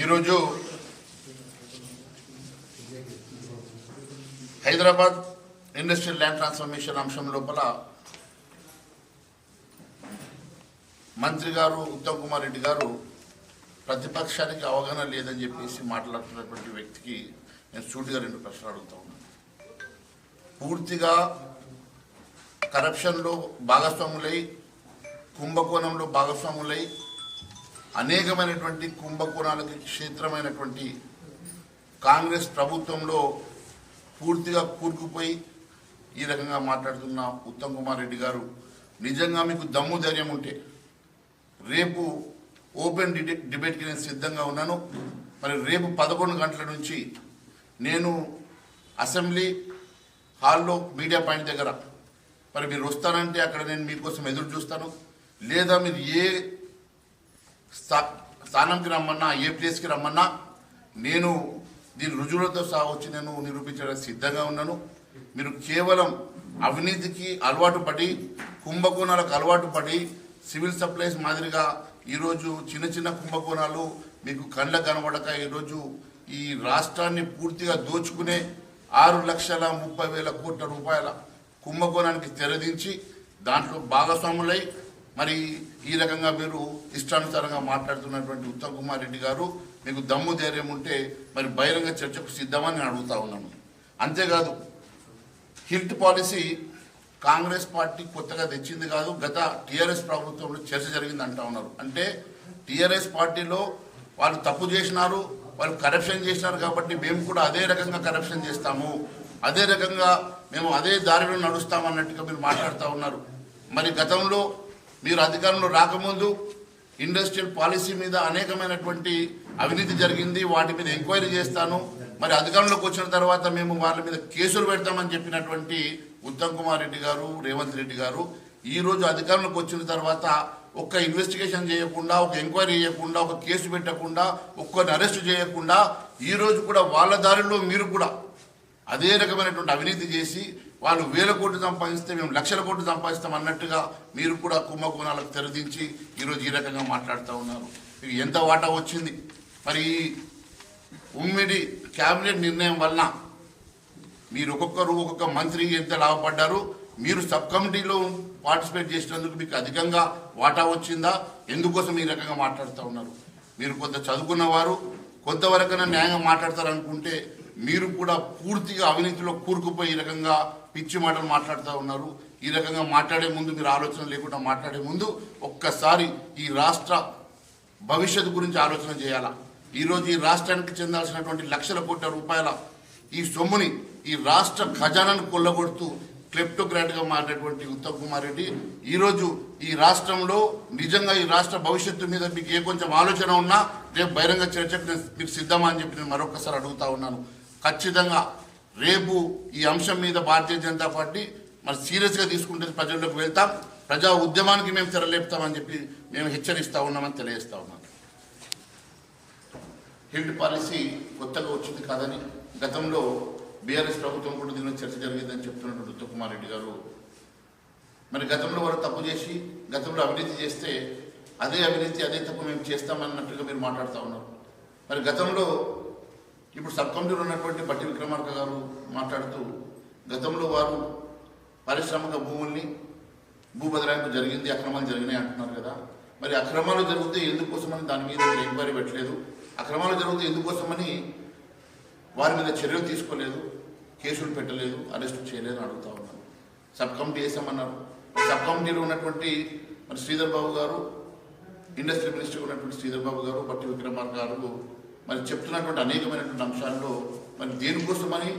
ఈరోజు Hyderabad industrial land transformation అంశం లోపల మంత్రి గారు ఉత్తమ్ కుమార్ రెడ్డి గారు ప్రతిపక్షానికి అవగాహన లేదని చెప్పేసి మాట్లాడుతున్నటువంటి వ్యక్తికి నేను సూటిగా 2 ప్రశ్నలు అడుగుతా ఉన్నాను. పూర్తిగా కరప్షన్లో భాగస్వాములై, కుంభకోణంలో భాగస్వాములై, అనేకమైనటువంటి కుంభకోణాలకి క్షేత్రమైనటువంటి కాంగ్రెస్ ప్రభుత్వంలో పూర్తిగా కూరుకుపోయి ఈ రకంగా మాట్లాడుతున్న ఉత్తమ్ కుమార్ రెడ్డి గారు, నిజంగా మీకు దమ్ము ధైర్యం ఉంటే రేపు ఓపెన్ డిబేట్కి నేను సిద్ధంగా ఉన్నాను. మరి రేపు 11 గంటల నుంచి నేను అసెంబ్లీ హాల్లో మీడియా పాయింట్ దగ్గర మరి మీరు వస్తానంటే అక్కడ నేను మీకోసం ఎదురు చూస్తాను. లేదా మీరు ఏ స్థానంకి రమ్మన్నా, ఏ ప్లేస్కి రమ్మన్నా నేను దీని రుజువులతో సహా వచ్చి నేను నిరూపించడానికి సిద్ధంగా ఉన్నాను. మీరు కేవలం అవినీతికి అలవాటు పడి, కుంభకోణాలకు అలవాటు పడి, సివిల్ సప్లైస్ మాదిరిగా ఈరోజు చిన్న చిన్న కుంభకోణాలు మీకు కళ్ళకు కనబడక ఈరోజు ఈ రాష్ట్రాన్ని పూర్తిగా దోచుకునే 6,30,000 కోట్ల రూపాయల కుంభకోణానికి తెరదించి దాంట్లో భాగస్వాములై మరి ఈ రకంగా మీరు ఇష్టానుసారంగా మాట్లాడుతున్నటువంటి ఉత్తమ్ కుమార్ రెడ్డి గారు, మీకు దమ్ము ధైర్యం ఉంటే మరి బహిరంగ చర్చకు సిద్ధమని నేను అడుగుతా ఉన్నాను. అంతేకాదు, హిల్ట్ పాలసీ కాంగ్రెస్ పార్టీ కొత్తగా తెచ్చింది కాదు, గత టీఆర్ఎస్ ప్రభుత్వంలో చర్చ జరిగింది అంటా ఉన్నారు. అంటే టీఆర్ఎస్ పార్టీలో వాళ్ళు తప్పు చేసినారు, వాళ్ళు కరప్షన్ చేసినారు కాబట్టి మేము కూడా అదే రకంగా కరప్షన్ చేస్తాము, అదే రకంగా మేము అదే దారిలో నడుస్తామన్నట్టుగా మీరు మాట్లాడుతూ ఉన్నారు. మరి గతంలో మీరు అధికారంలో రాకముందు ఇండస్ట్రియల్ పాలసీ మీద అనేకమైనటువంటి అవినీతి జరిగింది, వాటి మీద ఎంక్వైరీ చేస్తాను, మరి అధికారంలోకి వచ్చిన తర్వాత మేము వాళ్ళ మీద కేసులు పెడతామని చెప్పినటువంటి ఉత్తమ్ కుమార్ రెడ్డి గారు, రేవంత్ రెడ్డి గారు ఈరోజు అధికారంలోకి వచ్చిన తర్వాత ఒక్క ఇన్వెస్టిగేషన్ చేయకుండా, ఒక ఎంక్వైరీ చేయకుండా, ఒక కేసు పెట్టకుండా, ఒక్కరిని అరెస్ట్ చేయకుండా ఈరోజు కూడా వాళ్ళ దారిలో మీరు కూడా అదే రకమైనటువంటి అవినీతి చేసి వాళ్ళు 1,000 కోట్లు సంపాదిస్తే మేము 1,00,000 కోట్లు సంపాదిస్తాం అన్నట్టుగా మీరు కూడా కుంభకోణాలకు తెరదించి ఈరోజు ఈ రకంగా మాట్లాడుతూ ఉన్నారు. మీకు ఎంత వాటా వచ్చింది? మరి ఉమ్మడి క్యాబినెట్ నిర్ణయం వలన మీరు ఒక్కొక్క మంత్రి ఎంత లాభపడ్డారు? మీరు సబ్ కమిటీలో పార్టిసిపేట్ చేసినందుకు మీకు అధికంగా వాటా వచ్చిందా? ఎందుకోసం ఈ రకంగా మాట్లాడుతూ ఉన్నారు? మీరు కొంత చదువుకున్నవారు, కొంతవరకైనా న్యాయంగా మాట్లాడతారనుకుంటే మీరు కూడా పూర్తిగా అవినీతిలో కూరుకుపోయి ఈ రకంగా పిచ్చి మాటలు మాట్లాడుతూ ఉన్నారు. ఈ రకంగా మాట్లాడే ముందు మీరు ఆలోచన లేకుండా మాట్లాడే ముందు ఒక్కసారి ఈ రాష్ట్ర భవిష్యత్తు గురించి ఆలోచన చేయాలా. ఈరోజు ఈ రాష్ట్రానికి చెందాల్సినటువంటి 1,00,000 కోట్ల రూపాయల ఈ సొమ్ముని ఈ రాష్ట్ర ఖజానాను కొల్లగొడుతూ క్లెప్టోక్రాట్గా మారినటువంటి ఉత్తమ్ కుమార్ రెడ్డి ఈరోజు ఈ రాష్ట్రంలో నిజంగా ఈ రాష్ట్ర భవిష్యత్తు మీద మీకు ఏ కొంచెం ఆలోచన ఉన్నా రేపు బహిరంగ చర్చకు మీకు సిద్ధమా అని చెప్పి నేను మరొకసారి అడుగుతా ఉన్నాను. ఖచ్చితంగా రేపు ఈ అంశం మీద భారతీయ జనతా పార్టీ మరి సీరియస్గా తీసుకుంటే ప్రజల్లోకి వెళ్తాం, ప్రజా ఉద్యమానికి మేము తెరలేపుతామని చెప్పి మేము హెచ్చరిస్తూ ఉన్నామని తెలియజేస్తా ఉన్నాను. హిల్ట్ పాలసీ కొత్తగా వచ్చింది కాదని, గతంలో బీఆర్ఎస్ ప్రభుత్వం కూడా దీనిలో చర్చ జరిగిందని చెప్తున్నటువంటి ఉత్తమ్ కుమార్ రెడ్డి గారు, మరి గతంలో వారు తప్పు చేసి గతంలో అవినీతి చేస్తే అదే అవినీతి అదే తప్పు మేము చేస్తామన్నట్టుగా మీరు మాట్లాడుతూ ఉన్నారు. మరి గతంలో ఇప్పుడు సబ్ కమిటీలో ఉన్నటువంటి బట్టి విక్రమార్క గారు మాట్లాడుతూ గతంలో వారు పారిశ్రామిక భూముల్ని భూబదలాయింపు జరిగింది, అక్రమాలు జరిగినాయి అంటున్నారు కదా. మరి అక్రమాలు జరిగితే ఎందుకోసమని దాని మీద మీరు ఎంక్వైరీ పెట్టలేదు, అక్రమాలు జరిగితే ఎందుకోసమని వారి మీద చర్యలు తీసుకోలేదు, కేసులు పెట్టలేదు, అరెస్ట్ చేయలేదు అని అడుగుతా ఉన్నారు. Sub committee వేసామన్నారు. సబ్ కమిటీలో ఉన్నటువంటి మరి శ్రీధర్ బాబు గారు, ఇండస్ట్రీ మినిస్టర్ ఉన్నటువంటి శ్రీధర్ బాబు గారు, బట్టి విక్రమార్క గారు మరి చెప్తున్నటువంటి అనేకమైనటువంటి అంశాల్లో మరి దేనికోసమని